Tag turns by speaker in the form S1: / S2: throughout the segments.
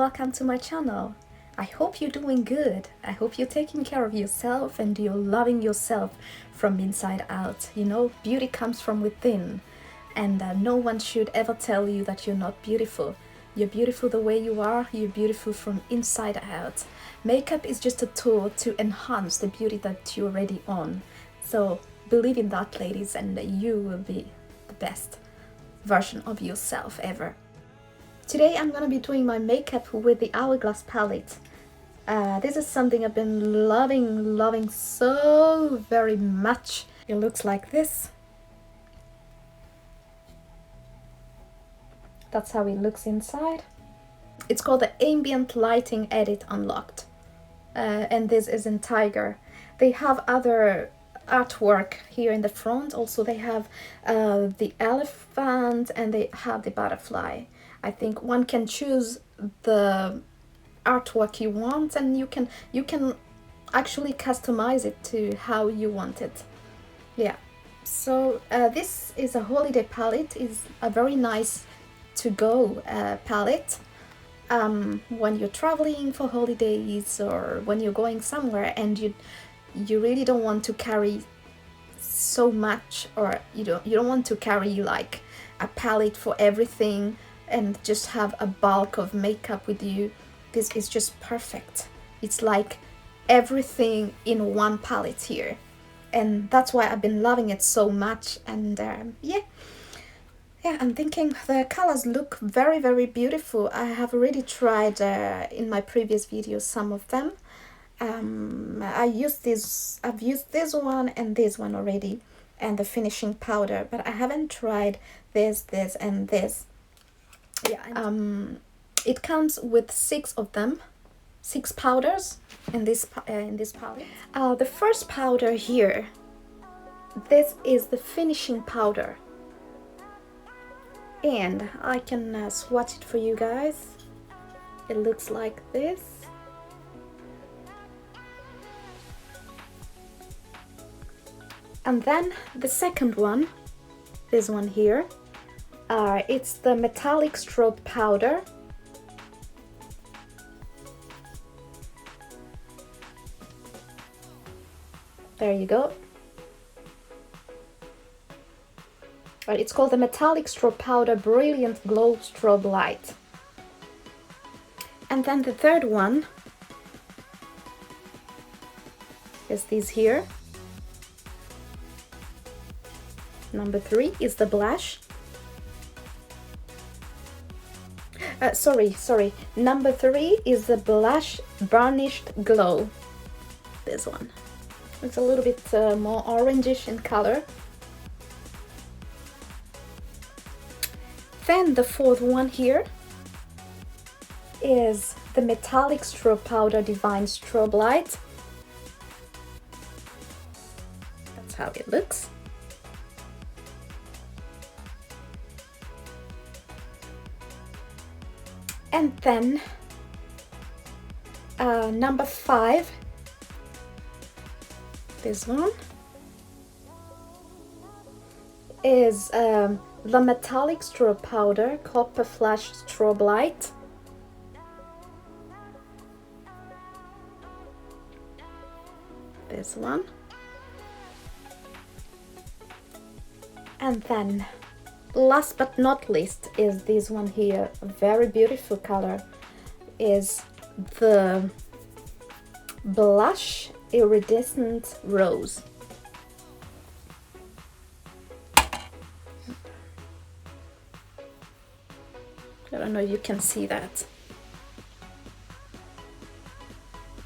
S1: welcome to my channel. I hope you're doing good. I hope you're taking care of yourself and you're loving yourself from inside out. You know, beauty comes from within, and no one should ever tell you that you're not beautiful. You're beautiful the way you are. You're beautiful from inside out. Makeup is just a tool to enhance the beauty that you already own. So believe in that, ladies, and you will be the best version of yourself ever. Today I'm gonna be doing my makeup with the Hourglass palette. This is something I've been loving so very much. It looks like this. That's how it looks inside. It's called the Ambient Lighting Edit Unlocked. And this is in Tiger. They have other artwork here in the front. Also they have the elephant and they have the butterfly. I think one can choose the artwork you want, and you can actually customize it to how you want it. Yeah, so this is a holiday palette. Is a very nice to go palette when you're traveling for holidays or when you're going somewhere and you really don't want to carry so much, or you don't want to carry like a palette for everything and just have a bulk of makeup with you. This is just perfect. It's like everything in one palette here, and that's why I've been loving it so much. And yeah, I'm thinking the colors look very beautiful. I have already tried in my previous videos some of them. I've used this one and this one already, and the finishing powder, but I haven't tried this and this. Yeah, it comes with 6 of them, 6 powders in this palette. The first powder here, this is the finishing powder, and I can swatch it for you guys. It looks like this. And then the second one, this one here, it's the metallic strobe powder. There you go. It's called the metallic strobe powder brilliant glow strobe light. And then the third one is this here. Number 3 is the blush. Sorry. Number 3 is the blush burnished glow. This one. It's a little bit more orangish in color. Then the fourth one here is the metallic strobe powder divine strobe light. That's how it looks. And then number 5, this one, is the metallic strobe powder copper flash strobe light. This one. And then last but not least is this one here, a very beautiful color, is the blush iridescent rose. I don't know if you can see that.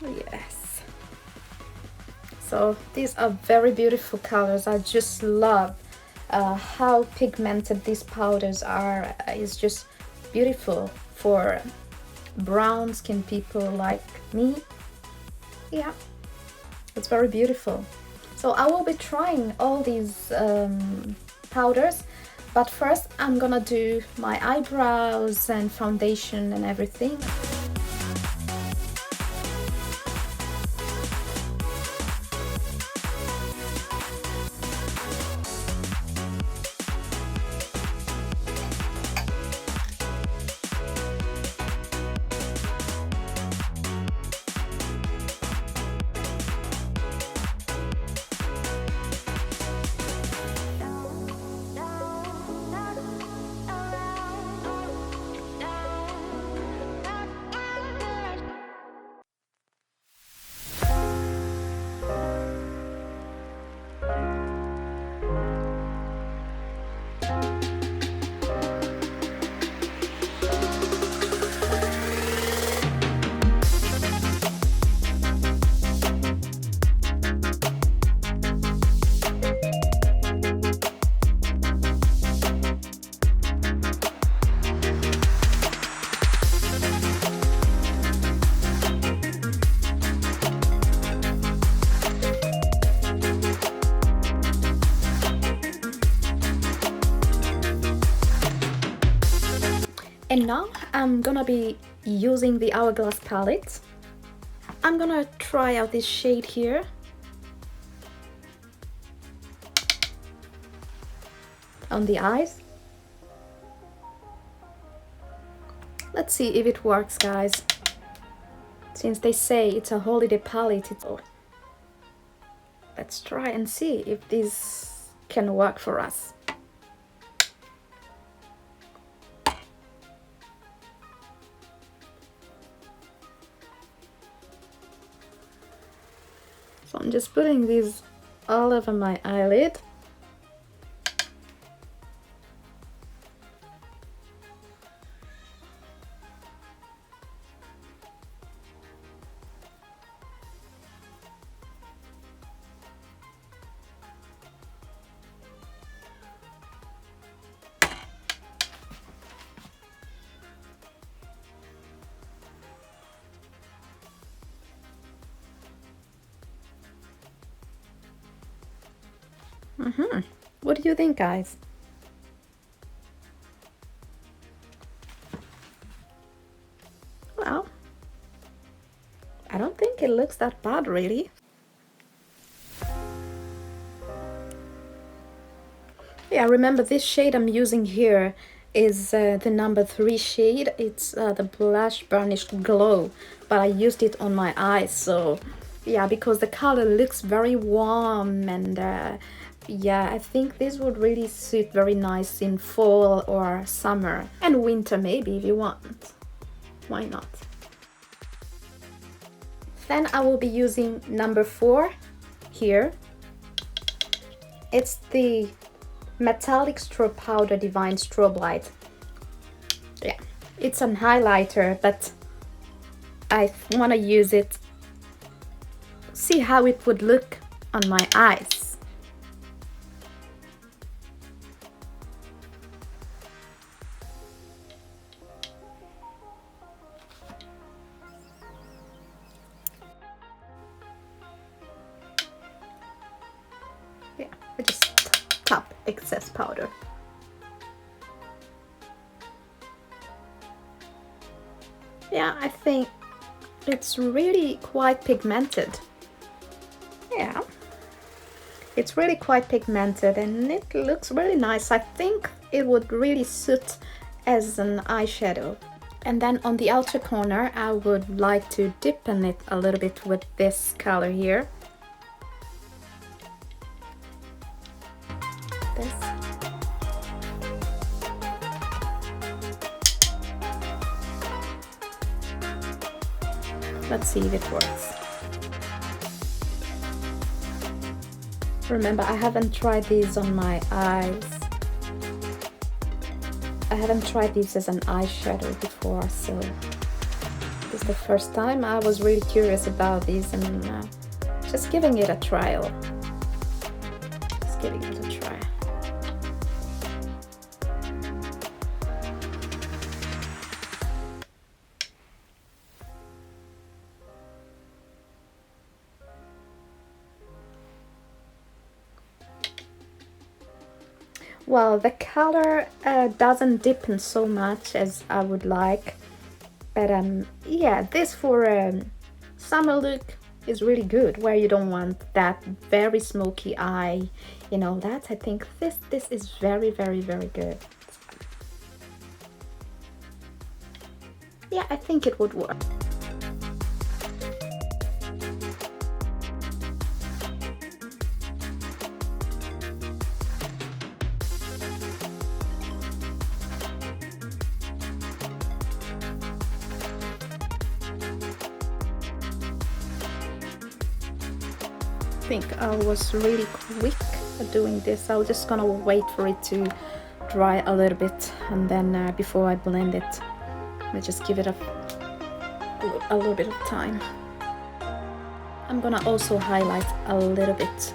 S1: Yes. So these are very beautiful colors. I just love how pigmented these powders are. It's just beautiful for brown skin people like me. Yeah, it's very beautiful. So I will be trying all these powders, but first I'm gonna do my eyebrows and foundation and everything. now I'm gonna be using the Hourglass palette. I'm gonna try out this shade here. On the eyes. Let's see if it works, guys. Since they say it's a holiday palette, let's try and see if this can work for us. So I'm just putting these all over my eyelid. What do you think, guys? Well, I don't think it looks that bad, really. Yeah, remember this shade I'm using here is the number 3 shade. It's the Blush Burnished Glow, but I used it on my eyes, so yeah, because the color looks very warm, and yeah, I think this would really suit very nice in fall or summer, and winter maybe if you want. Why not? Then I will be using number 4 here. It's the Metallic Strobe Powder Divine Strobe Light. Yeah, it's an highlighter, but I want to use it, see how it would look on my eyes. Yeah, I just tap excess powder. Yeah, I think it's really quite pigmented. Yeah, it's really quite pigmented and it looks really nice. I think it would really suit as an eyeshadow. And then on the outer corner, I would like to deepen it a little bit with this color here. This. Let's see if it works. Remember, I haven't tried these on my eyes. I haven't tried these as an eyeshadow before, so this is the first time. I was really curious about these and just giving it a trial. Just giving it a try. Well, the color doesn't deepen so much as I would like, but yeah, this for a summer look is really good, where you don't want that very smoky eye, you know, that I think this is very, very, very good. Yeah, I think it would work. I think I was really quick at doing this. I was just gonna wait for it to dry a little bit, and then before I blend it, I just give it a little bit of time. I'm gonna also highlight a little bit.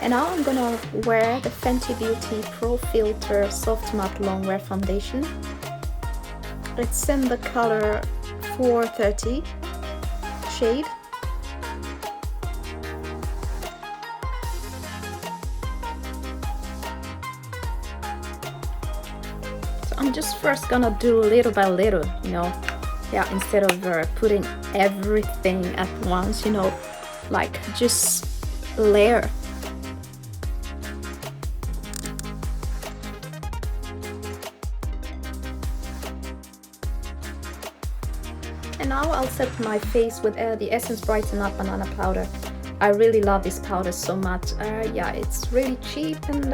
S1: And now I'm gonna wear the Fenty Beauty Pro Filter Soft Matte Longwear Foundation. It's in the color 430 shade. I'm just first gonna do little by little, you know. Yeah, instead of putting everything at once, you know, like just layer. And now I'll set my face with the Essence Brighten Up Banana Powder. I really love this powder so much. Yeah, it's really cheap and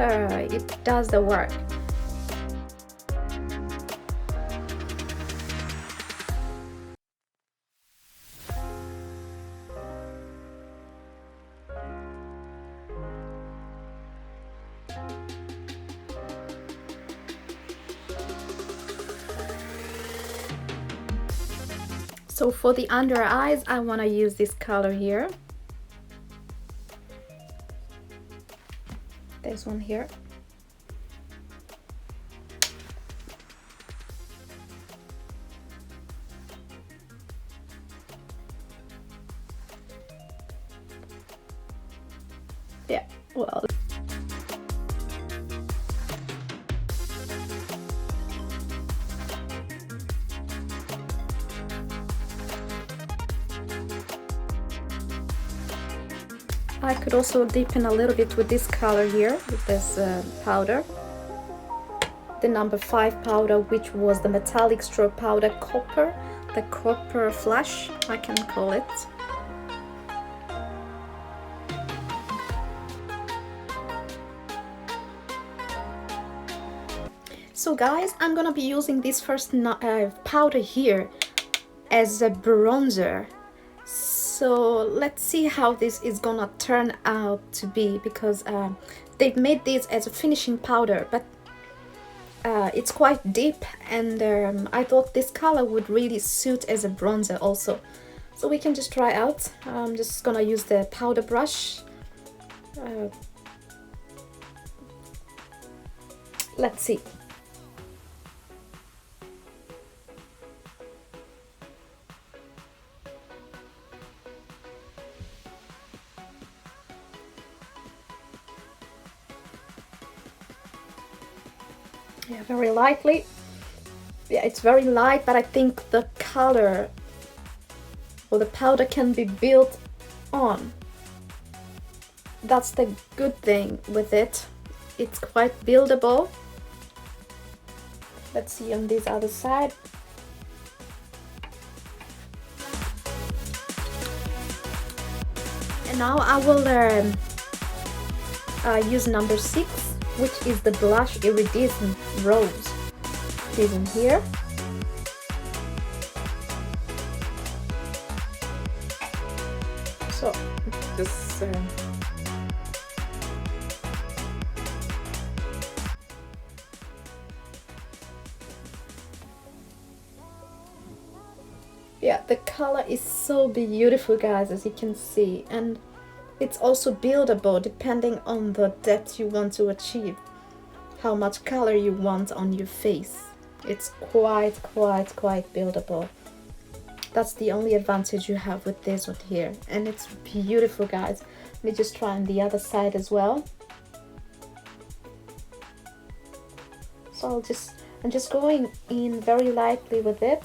S1: it does the work. So for the under eyes, I want to use this color here. There's one here. Yeah, well. I could also deepen a little bit with this color here, with this powder. The number 5 powder, which was the metallic stroke powder copper, the copper flash, I can call it. So guys, I'm gonna be using this first powder here as a bronzer. So let's see how this is gonna turn out to be, because they've made this as a finishing powder, but it's quite deep, and I thought this color would really suit as a bronzer also. So we can just try out. I'm just gonna use the powder brush. Let's see. Yeah, very lightly. Yeah, it's very light, but I think the color or the powder can be built on. That's the good thing with it. It's quite buildable. Let's see on this other side. And now I will use number 6, which is the blush iridescent rose. This in here. So just yeah, the color is so beautiful, guys, as you can see, and it's also buildable depending on the depth you want to achieve, how much color you want on your face. It's quite buildable. That's the only advantage you have with this one here, and it's beautiful, guys. Let me just try on the other side as well. So I'm just going in very lightly with it.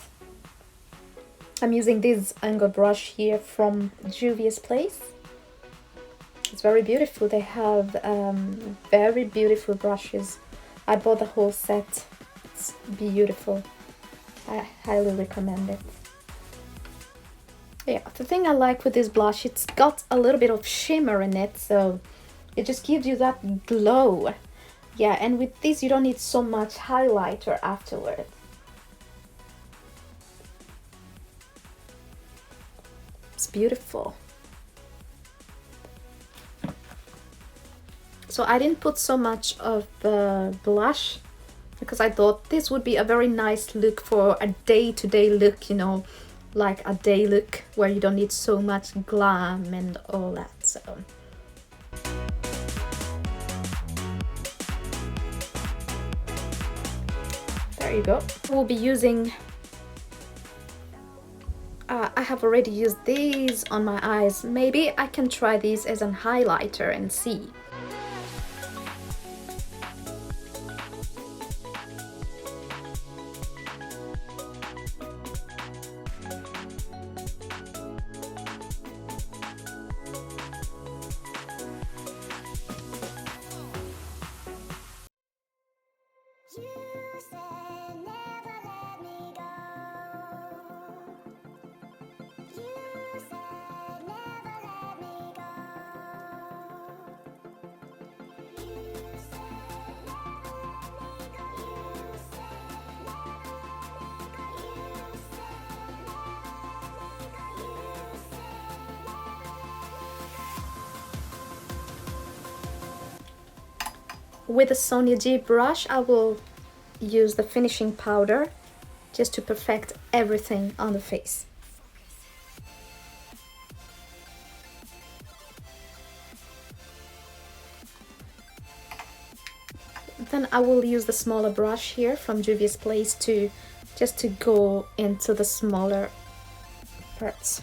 S1: I'm using this angle brush here from Juvias place. It's very beautiful. They have very beautiful brushes. I bought the whole set. It's beautiful. I highly recommend it. Yeah, the thing I like with this blush, it's got a little bit of shimmer in it, so it just gives you that glow. Yeah, and with this you don't need so much highlighter afterward. It's beautiful. So I didn't put so much of blush because I thought this would be a very nice look for a day-to-day look, you know, like a day look where you don't need so much glam and all that. So there you go. We'll be using I have already used these on my eyes. Maybe I can try these as a highlighter and see. With the Sonia G brush, I will use the finishing powder just to perfect everything on the face. Then I will use the smaller brush here from Juvias Place to just to go into the smaller parts.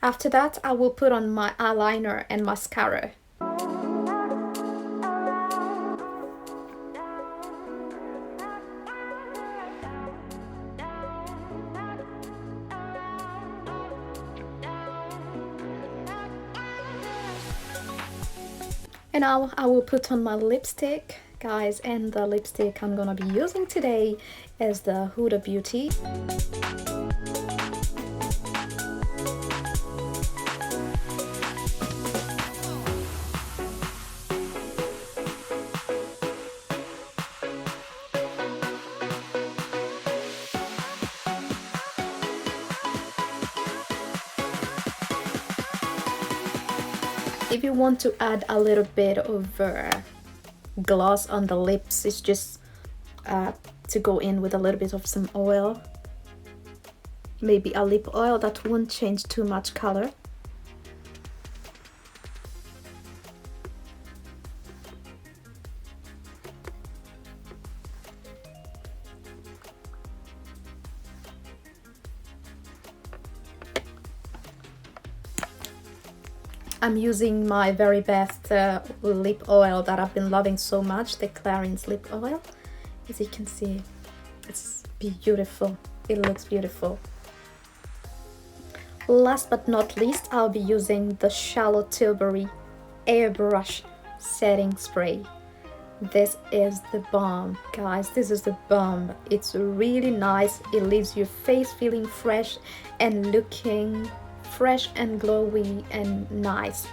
S1: After that, I will put on my eyeliner and mascara. And now I will put on my lipstick, guys, and the lipstick I'm gonna be using today is the Hudah Beauty. If you want to add a little bit of gloss on the lips, it's just to go in with a little bit of some oil, maybe a lip oil that won't change too much color. I'm using my very best lip oil that I've been loving so much, the Clarins lip oil. As you can see, it's beautiful. It looks beautiful. Last but not least, I'll be using the Shallow Tilbury Airbrush Setting Spray. This is the bomb, guys. This is the bomb. It's really nice. It leaves your face feeling fresh and looking fresh and glowy and nice,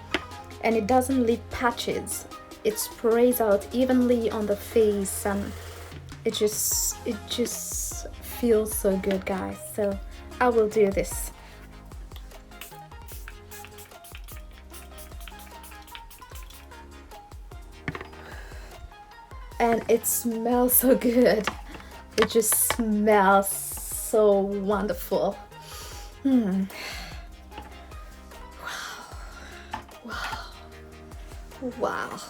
S1: and it doesn't leave patches. It sprays out evenly on the face, and it just feels so good, guys. So I will do this. And it smells so good. It just smells so wonderful. Wow.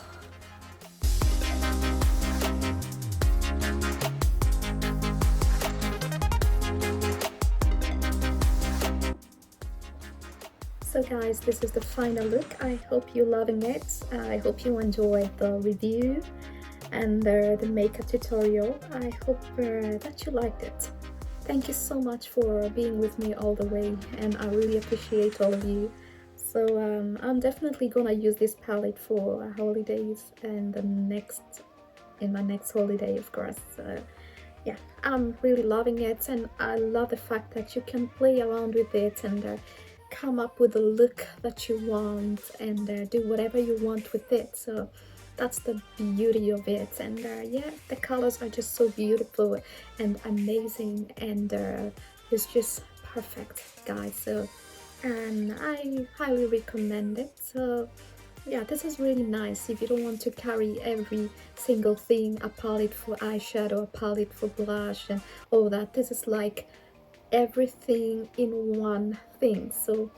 S1: So guys, this is the final look. I hope you're loving it. I hope you enjoyed the review and the makeup tutorial. I hope that you liked it. Thank you so much for being with me all the way, and I really appreciate all of you. So I'm definitely gonna use this palette for holidays and in my next holiday, of course. Yeah, I'm really loving it, and I love the fact that you can play around with it and come up with the look that you want and do whatever you want with it. So that's the beauty of it. And yeah, the colors are just so beautiful and amazing, and it's just perfect, guys. So and I highly recommend it. So yeah, this is really nice if you don't want to carry every single thing, a palette for eyeshadow, a palette for blush and all that. This is like everything in one thing. So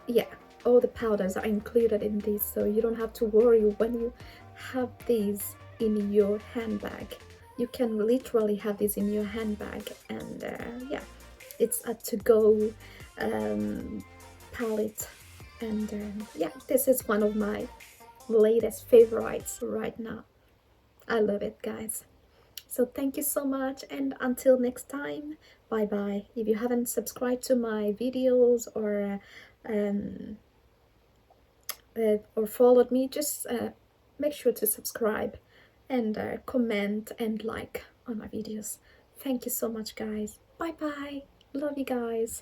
S1: yeah, all the powders are included in this, so you don't have to worry when you have these in your handbag. You can literally have this in your handbag, and yeah, it's a to-go palette, and yeah, this is one of my latest favorites right now. I love it, guys. So thank you so much, and until next time, bye bye. If you haven't subscribed to my videos or followed me, just make sure to subscribe and comment and like on my videos. Thank you so much, guys. Bye bye. Love you guys.